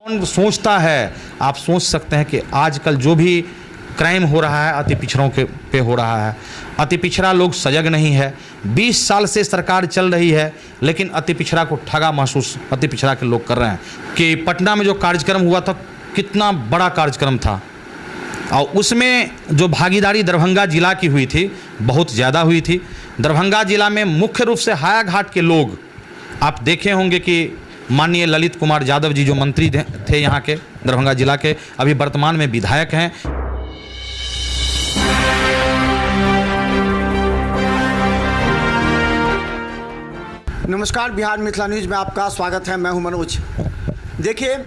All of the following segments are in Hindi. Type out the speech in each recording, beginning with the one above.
कौन सोचता है, आप सोच सकते हैं कि आजकल जो भी क्राइम हो रहा है अति पिछड़ों के पे हो रहा है। अति पिछड़ा लोग सजग नहीं है। 20 साल से सरकार चल रही है लेकिन अति पिछड़ा को ठगा महसूस अति पिछड़ा के लोग कर रहे हैं। कि पटना में जो कार्यक्रम हुआ था कितना बड़ा कार्यक्रम था और उसमें जो भागीदारी दरभंगा जिला की हुई थी बहुत ज़्यादा हुई थी। दरभंगा जिला में मुख्य रूप से हायाघाट के लोग, आप देखे होंगे कि माननीय ललित कुमार यादव जी जो मंत्री थे यहाँ के दरभंगा जिला के, अभी वर्तमान में विधायक हैं। नमस्कार, बिहार मिथिला न्यूज़ में आपका स्वागत है। मैं हूं मनोज। देखिए,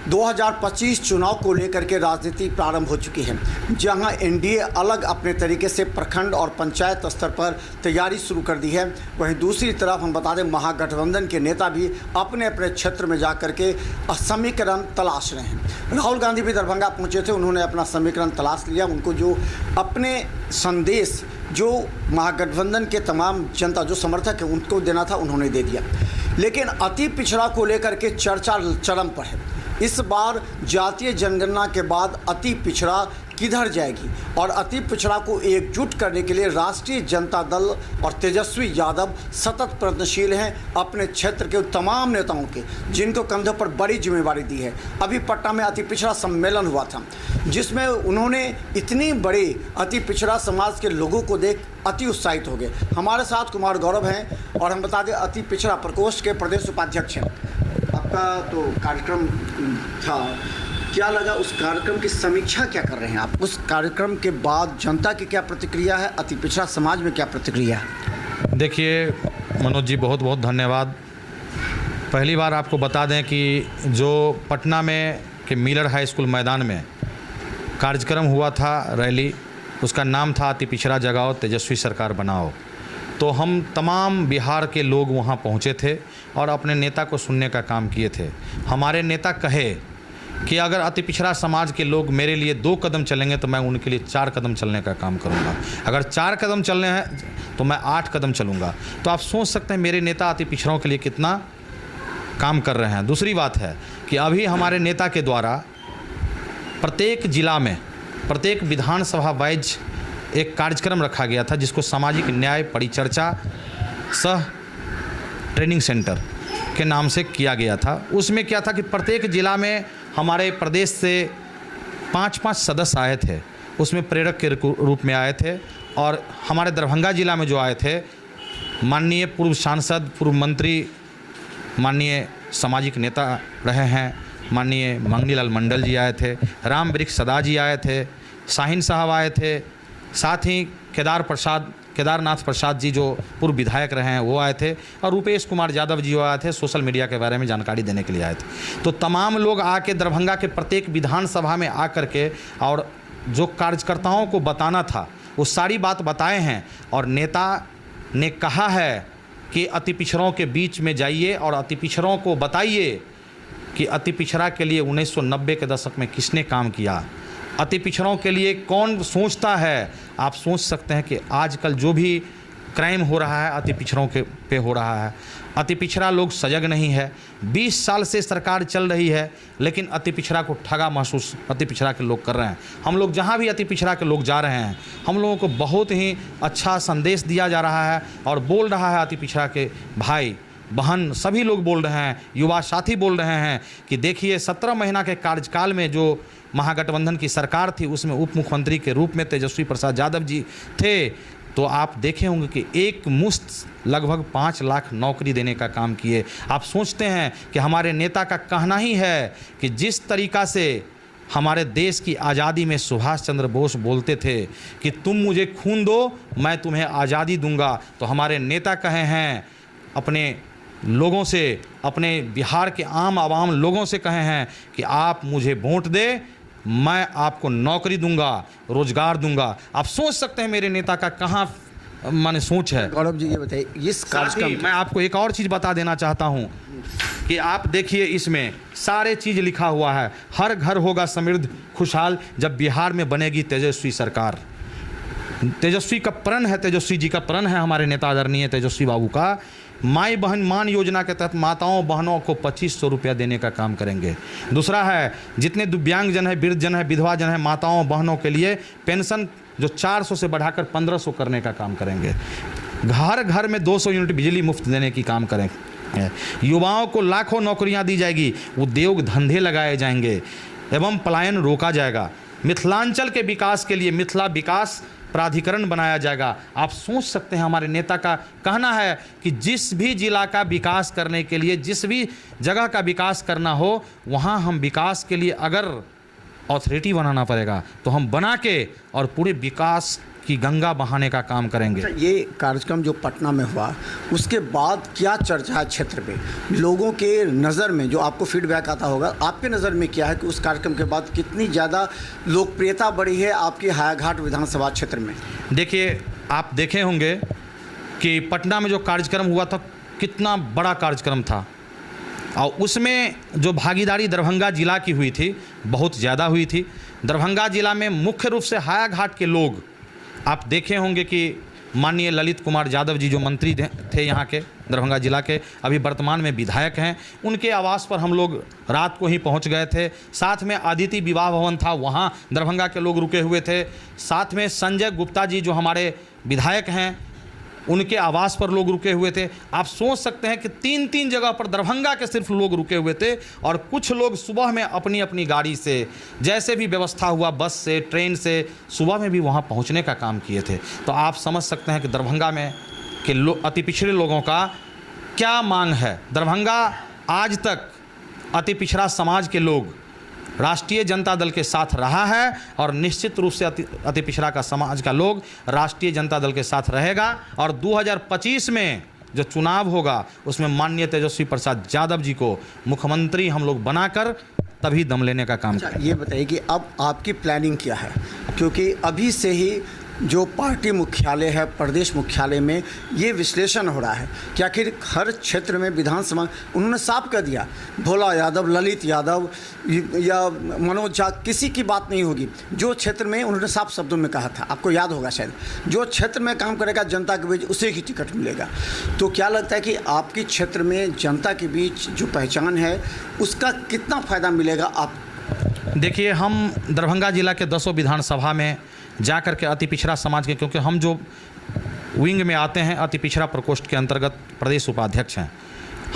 2025 चुनाव को लेकर के राजनीति प्रारंभ हो चुकी है, जहां एनडीए अलग अपने तरीके से प्रखंड और पंचायत स्तर पर तैयारी शुरू कर दी है। वहीं दूसरी तरफ हम बता दें, महागठबंधन के नेता भी अपने अपने क्षेत्र में जाकर के समीकरण तलाश रहे हैं। राहुल गांधी भी दरभंगा पहुंचे थे, उन्होंने अपना समीकरण तलाश लिया। उनको जो अपने संदेश जो महागठबंधन के तमाम जनता जो समर्थक है उनको देना था उन्होंने दे दिया। लेकिन अति पिछड़ा को लेकर के चर्चा चरम पर है। इस बार जातीय जनगणना के बाद अति पिछड़ा किधर जाएगी और अति पिछड़ा को एकजुट करने के लिए राष्ट्रीय जनता दल और तेजस्वी यादव सतत प्रयत्नशील हैं अपने क्षेत्र के तमाम नेताओं के, जिनको कंधों पर बड़ी जिम्मेवारी दी है। अभी पटना में अति पिछड़ा सम्मेलन हुआ था, जिसमें उन्होंने इतनी बड़ी अति पिछड़ा समाज के लोगों को देख अति उत्साहित हो गए। हमारे साथ कुमार गौरव हैं और हम बता दें अति पिछड़ा प्रकोष्ठ के प्रदेश उपाध्यक्ष हैं। आपका तो कार्यक्रम था, क्या लगा? उस कार्यक्रम की समीक्षा क्या कर रहे हैं आप? उस कार्यक्रम के बाद जनता की क्या प्रतिक्रिया है, अति पिछड़ा समाज में क्या प्रतिक्रिया है? देखिए मनोज जी, बहुत बहुत धन्यवाद। पहली बार आपको बता दें कि जो पटना में के मिलर हाई स्कूल मैदान में कार्यक्रम हुआ था, रैली, उसका नाम था अति पिछड़ा जगाओ तेजस्वी सरकार बनाओ। तो हम तमाम बिहार के लोग वहाँ पहुँचे थे और अपने नेता को सुनने का काम किए थे। हमारे नेता कहे कि अगर अति पिछड़ा समाज के लोग मेरे लिए 2 कदम चलेंगे तो मैं उनके लिए 4 कदम चलने का काम करूंगा। अगर 4 कदम चलने हैं तो मैं 8 कदम चलूंगा। तो आप सोच सकते हैं मेरे नेता अति पिछड़ों के लिए कितना काम कर रहे हैं। दूसरी बात है कि अभी हमारे नेता के द्वारा प्रत्येक जिला में प्रत्येक विधानसभा वाइज एक कार्यक्रम रखा गया था, जिसको सामाजिक न्याय परिचर्चा सह ट्रेनिंग सेंटर के नाम से किया गया था। उसमें क्या था कि प्रत्येक जिला में हमारे प्रदेश से 5-5 सदस्य आए थे, उसमें प्रेरक के रूप में आए थे। और हमारे दरभंगा जिला में जो आए थे, माननीय पूर्व सांसद, पूर्व मंत्री, माननीय सामाजिक नेता रहे हैं, माननीय मंगनीलाल मंडल जी आए थे, राम वृक्ष सदा जी आए थे, शाहीन साहब आए थे, साथ ही केदारनाथ प्रसाद जी जो पूर्व विधायक रहे हैं वो आए थे, और रुपेश कुमार यादव जी आए थे, सोशल मीडिया के बारे में जानकारी देने के लिए आए थे। तो तमाम लोग आके दरभंगा के प्रत्येक विधानसभा में आकर के और जो कार्यकर्ताओं को बताना था वो सारी बात बताए हैं। और नेता ने कहा है कि अति पिछड़ों के बीच में जाइए और अति पिछड़ों को बताइए कि अति पिछड़ा के लिए 1990 के दशक में किसने काम किया, अति पिछड़ों के लिए कौन सोचता है। आप सोच सकते हैं कि आजकल जो भी क्राइम हो रहा है अति पिछड़ों के पे हो रहा है। अति पिछड़ा लोग सजग नहीं है। 20 साल से सरकार चल रही है लेकिन अति पिछड़ा को ठगा महसूस अति पिछड़ा के लोग कर रहे हैं। हम लोग जहाँ भी अति पिछड़ा के लोग जा रहे हैं, हम लोगों को बहुत ही अच्छा संदेश दिया जा रहा है और बोल रहा है अति पिछड़ा के भाई बहन सभी लोग बोल रहे हैं, युवा साथी बोल रहे हैं कि देखिए 17 महीना के कार्यकाल में जो महागठबंधन की सरकार थी उसमें उप मुख्यमंत्री के रूप में तेजस्वी प्रसाद यादव जी थे। तो आप देखे होंगे कि एक मुश्त लगभग 5 लाख नौकरी देने का काम किए। आप सोचते हैं कि हमारे नेता का कहना ही है कि जिस तरीक़ा से हमारे देश की आज़ादी में सुभाष चंद्र बोस बोलते थे कि तुम मुझे खून दो मैं तुम्हें आज़ादी दूंगा, तो हमारे नेता कहे हैं अपने लोगों से, अपने बिहार के आम आवाम लोगों से कहे हैं कि आप मुझे वोट दे, मैं आपको नौकरी दूंगा, रोजगार दूंगा। आप सोच सकते हैं मेरे नेता का कहाँ माने सोच है। गौरव जी ये बताइए, इस कार्यक्रम मैं आपको एक और चीज़ बता देना चाहता हूँ कि आप देखिए इसमें सारे चीज़ लिखा हुआ है। हर घर होगा समृद्ध खुशहाल जब बिहार में बनेगी तेजस्वी सरकार। तेजस्वी का प्रण है, तेजस्वी जी का प्रण है, हमारे नेता आदरणीय तेजस्वी बाबू का माई बहन मान योजना के तहत माताओं बहनों को 2500 रुपया देने का काम करेंगे। दूसरा है, जितने दिव्यांगजन है, वृद्धजन है, विधवा जन है, माताओं बहनों के लिए पेंशन जो 400 से बढ़ाकर 1500 करने का काम करेंगे। घर घर में 200 यूनिट बिजली मुफ्त देने की काम करेंगे। युवाओं को लाखों नौकरियां दी जाएगी, उद्योग धंधे लगाए जाएंगे एवं पलायन रोका जाएगा। मिथिलांचल के विकास के लिए मिथिला विकास प्राधिकरण बनाया जाएगा। आप सोच सकते हैं, हमारे नेता का कहना है कि जिस भी जिला का विकास करने के लिए, जिस भी जगह का विकास करना हो, वहाँ हम विकास के लिए अगर अथॉरिटी बनाना पड़ेगा तो हम बना के और पूरे विकास की गंगा बहाने का काम करेंगे। ये कार्यक्रम जो पटना में हुआ, उसके बाद क्या चर्चा है क्षेत्र में, लोगों के नज़र में जो आपको फीडबैक आता होगा, आपके नज़र में क्या है कि उस कार्यक्रम के बाद कितनी ज़्यादा लोकप्रियता बढ़ी है आपके हायाघाट विधानसभा क्षेत्र में? देखिए, आप देखे होंगे कि पटना में जो कार्यक्रम हुआ था, कितना बड़ा कार्यक्रम था, और उसमें जो भागीदारी दरभंगा जिला की हुई थी बहुत ज़्यादा हुई थी। दरभंगा जिला में मुख्य रूप से हायाघाट के लोग, आप देखे होंगे कि माननीय ललित कुमार यादव जी जो मंत्री थे यहाँ के दरभंगा जिला के, अभी वर्तमान में विधायक हैं, उनके आवास पर हम लोग रात को ही पहुँच गए थे। साथ में आदित्य विवाह भवन था, वहाँ दरभंगा के लोग रुके हुए थे। साथ में संजय गुप्ता जी जो हमारे विधायक हैं, उनके आवास पर लोग रुके हुए थे। आप सोच सकते हैं कि 3-3 जगह पर दरभंगा के सिर्फ लोग रुके हुए थे, और कुछ लोग सुबह में अपनी अपनी गाड़ी से, जैसे भी व्यवस्था हुआ, बस से, ट्रेन से, सुबह में भी वहां पहुंचने का काम किए थे। तो आप समझ सकते हैं कि दरभंगा में के अति पिछड़े लोगों का क्या मांग है। दरभंगा आज तक अति पिछड़ा समाज के लोग राष्ट्रीय जनता दल के साथ रहा है, और निश्चित रूप से अति पिछड़ा का समाज का लोग राष्ट्रीय जनता दल के साथ रहेगा। और 2025 में जो चुनाव होगा, उसमें माननीय तेजस्वी प्रसाद यादव जी को मुख्यमंत्री हम लोग बनाकर तभी दम लेने का काम करें। ये बताइए कि अब आपकी प्लानिंग क्या है, क्योंकि अभी से ही जो पार्टी मुख्यालय है, प्रदेश मुख्यालय में ये विश्लेषण हो रहा है कि आखिर हर क्षेत्र में विधानसभा, उन्होंने साफ कर दिया, भोला यादव, ललित यादव या मनोज झा, किसी की बात नहीं होगी। जो क्षेत्र में, उन्होंने साफ शब्दों में कहा था, आपको याद होगा शायद, जो क्षेत्र में काम करेगा जनता के बीच, उसे ही टिकट मिलेगा। तो क्या लगता है कि आपके क्षेत्र में जनता के बीच जो पहचान है, उसका कितना फ़ायदा मिलेगा? आप देखिए, हम दरभंगा जिला के 10 विधानसभा में जा कर के अति पिछड़ा समाज के, क्योंकि हम जो विंग में आते हैं अति पिछड़ा प्रकोष्ठ के अंतर्गत प्रदेश उपाध्यक्ष हैं,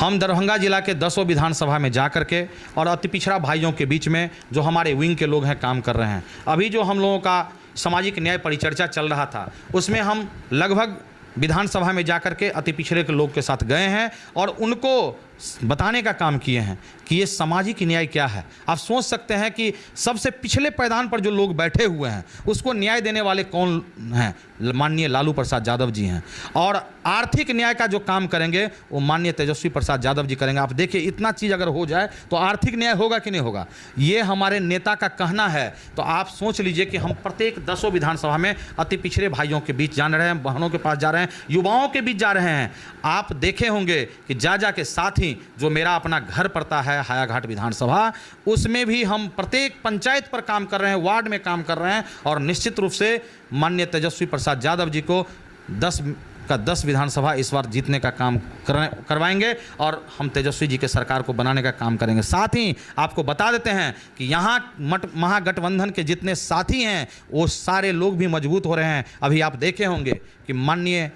हम दरभंगा जिला के 10 विधानसभा में जा कर के और अति पिछड़ा भाइयों के बीच में जो हमारे विंग के लोग हैं काम कर रहे हैं। अभी जो हम लोगों का सामाजिक न्याय परिचर्चा चल रहा था, उसमें हम लगभग विधानसभा में जाकर के अति पिछड़े के लोग के साथ गए हैं और उनको बताने का काम किए हैं कि ये सामाजिक न्याय क्या है। आप सोच सकते हैं कि सबसे पिछले पायदान पर जो लोग बैठे हुए हैं, उसको न्याय देने वाले कौन हैं? माननीय लालू प्रसाद यादव जी हैं। और आर्थिक न्याय का जो काम करेंगे वो माननीय तेजस्वी प्रसाद यादव जी करेंगे। आप देखिए, इतना चीज़ अगर हो जाए तो आर्थिक न्याय होगा कि नहीं होगा, ये हमारे नेता का कहना है। तो आप सोच लीजिए कि हम प्रत्येक 10 विधानसभा में अति पिछड़े भाइयों के बीच जा रहे हैं, बहनों के पास जा रहे हैं, युवाओं के बीच जा रहे हैं। आप देखे होंगे कि जा के साथ ही जो मेरा अपना घर पड़ता है हायाघाट विधानसभा, उसमें भी हम प्रत्येक पंचायत पर काम कर रहे हैं, वार्ड में काम कर रहे हैं, और निश्चित रूप से माननीय तेजस्वी प्रसाद यादव जी को 10 विधानसभा इस बार जीतने का काम करवाएंगे, और हम तेजस्वी जी के सरकार को बनाने का काम करेंगे। साथ ही आपको बता देते हैं कि यहाँ महागठबंधन के जितने साथी हैं वो सारे लोग भी मजबूत हो रहे हैं। अभी आप देखे होंगे कि माननीय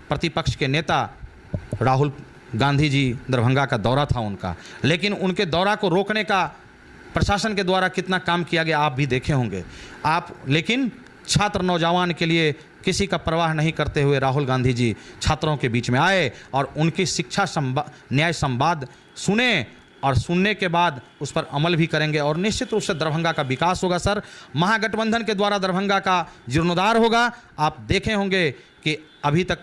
प्रतिपक्ष के नेता राहुल गांधी जी दरभंगा का दौरा था उनका, लेकिन उनके दौरा को रोकने का प्रशासन के द्वारा कितना काम किया गया आप भी देखे होंगे। लेकिन छात्र नौजवान के लिए किसी का परवाह नहीं करते हुए राहुल गांधी जी छात्रों के बीच में आए और उनकी शिक्षा न्याय संवाद सुने, और सुनने के बाद उस पर अमल भी करेंगे, और निश्चित रूप से दरभंगा का विकास होगा। सर, महागठबंधन के द्वारा दरभंगा का जीर्णोद्धार होगा। आप देखे होंगे कि अभी तक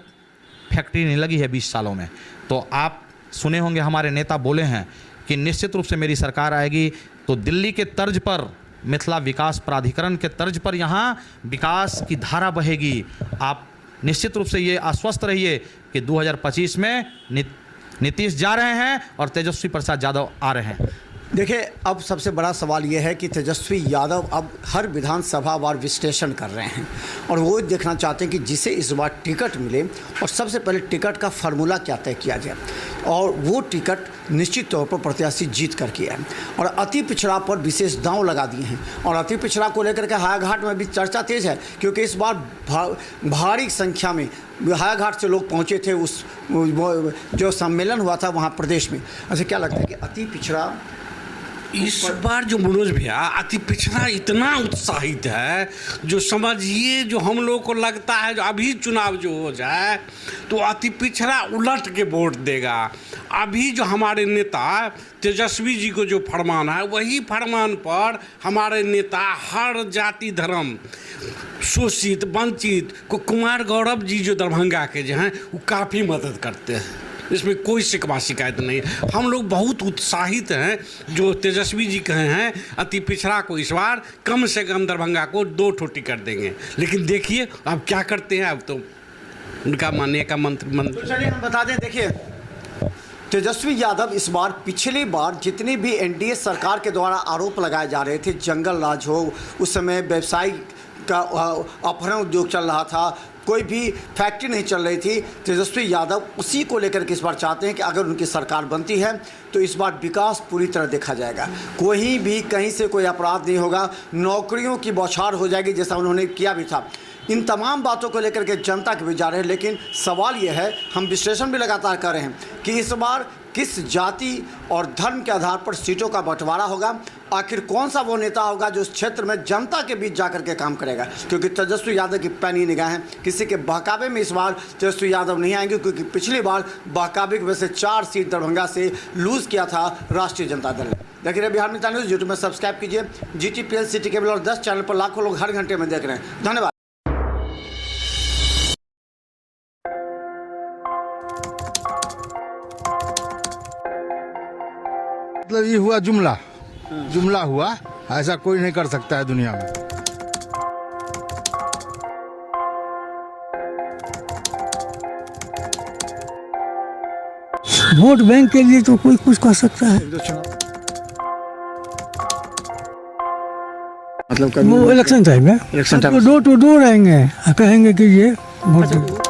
फैक्ट्री नहीं लगी है 20 सालों में। तो आप सुने होंगे हमारे नेता बोले हैं कि निश्चित रूप से मेरी सरकार आएगी तो दिल्ली के तर्ज पर, मिथिला विकास प्राधिकरण के तर्ज पर यहाँ विकास की धारा बहेगी। आप निश्चित रूप से ये आश्वस्त रहिए कि 2025 में नीतीश जा रहे हैं और तेजस्वी प्रसाद यादव आ रहे हैं। देखिए, अब सबसे बड़ा सवाल ये है कि तेजस्वी यादव अब हर विधानसभा वार विश्लेषण कर रहे हैं और वो देखना चाहते हैं कि जिसे इस बार टिकट मिले और सबसे पहले टिकट का फार्मूला क्या तय किया जाए और वो टिकट निश्चित तौर पर प्रत्याशी जीत कर किया है। और अति पिछड़ा पर विशेष दांव लगा दिए हैं और अति पिछड़ा को लेकर के हायाघाट में भी चर्चा तेज है, क्योंकि इस बार भारी संख्या में हायाघाट से लोग पहुंचे थे उस जो सम्मेलन हुआ था वहाँ प्रदेश में। अच्छा, क्या लगता है कि अति पिछड़ा इस बार जो मनोज भैया अति पिछड़ा इतना उत्साहित है, जो समझिए जो हम लोग को लगता है जो अभी चुनाव जो हो जाए तो अति पिछड़ा उलट के वोट देगा। अभी जो हमारे नेता तेजस्वी जी को जो फरमान है वही फरमान पर हमारे नेता हर जाति धर्म शोषित वंचित को कुमार गौरव जी जो दरभंगा के जो हैं वो काफ़ी मदद करते हैं, इसमें कोई शिकवा शिकायत नहीं। हम लोग बहुत उत्साहित हैं जो तेजस्वी जी कहे हैं अति पिछड़ा को इस बार कम से कम दरभंगा को 2 ठो टिकट देंगे, लेकिन देखिए अब क्या करते हैं, अब तो उनका मानने का मंत्र। तो चलिए हम बता दें, देखिए तेजस्वी यादव इस बार पिछली बार जितनी भी एनडीए सरकार के द्वारा आरोप लगाए जा रहे थे, जंगल राज हो, उस समय व्यवसायी का अपहरण उद्योग चल रहा था, कोई भी फैक्ट्री नहीं चल रही थी, तेजस्वी यादव उसी को लेकर के इस बार चाहते हैं कि अगर उनकी सरकार बनती है तो इस बार विकास पूरी तरह देखा जाएगा, कोई भी कहीं से कोई अपराध नहीं होगा, नौकरियों की बौछार हो जाएगी जैसा उन्होंने किया भी था। इन तमाम बातों को लेकर के जनता के बीच जा रहे हैं, लेकिन सवाल यह है, हम विश्लेषण भी लगातार कर रहे हैं कि इस बार किस जाति और धर्म के आधार पर सीटों का बंटवारा होगा, आखिर कौन सा वो नेता होगा जो उस क्षेत्र में जनता के बीच जाकर के काम करेगा। क्योंकि तेजस्वी यादव की पैनी निगाहें किसी के बहकावे में इस बार तेजस्वी यादव नहीं आएंगे, क्योंकि पिछली बार बहकावे की वजह से 4 सीट दरभंगा से लूज़ किया था राष्ट्रीय जनता दल ने। देखिए बिहार मित्र न्यूज़ यूट्यूब में सब्सक्राइब कीजिए, GTPL सिटी केबल और 10 चैनल पर लाखों लोग हर घंटे में देख रहे हैं। धन्यवाद। मतलब ये हुआ जुमला हुआ, ऐसा कोई नहीं कर सकता है दुनिया में। वोट बैंक के लिए तो कोई कुछ कह सकता है, मतलब वो इलेक्शन टाइम में डोर टू डोर आएंगे, कहेंगे कि ये वोट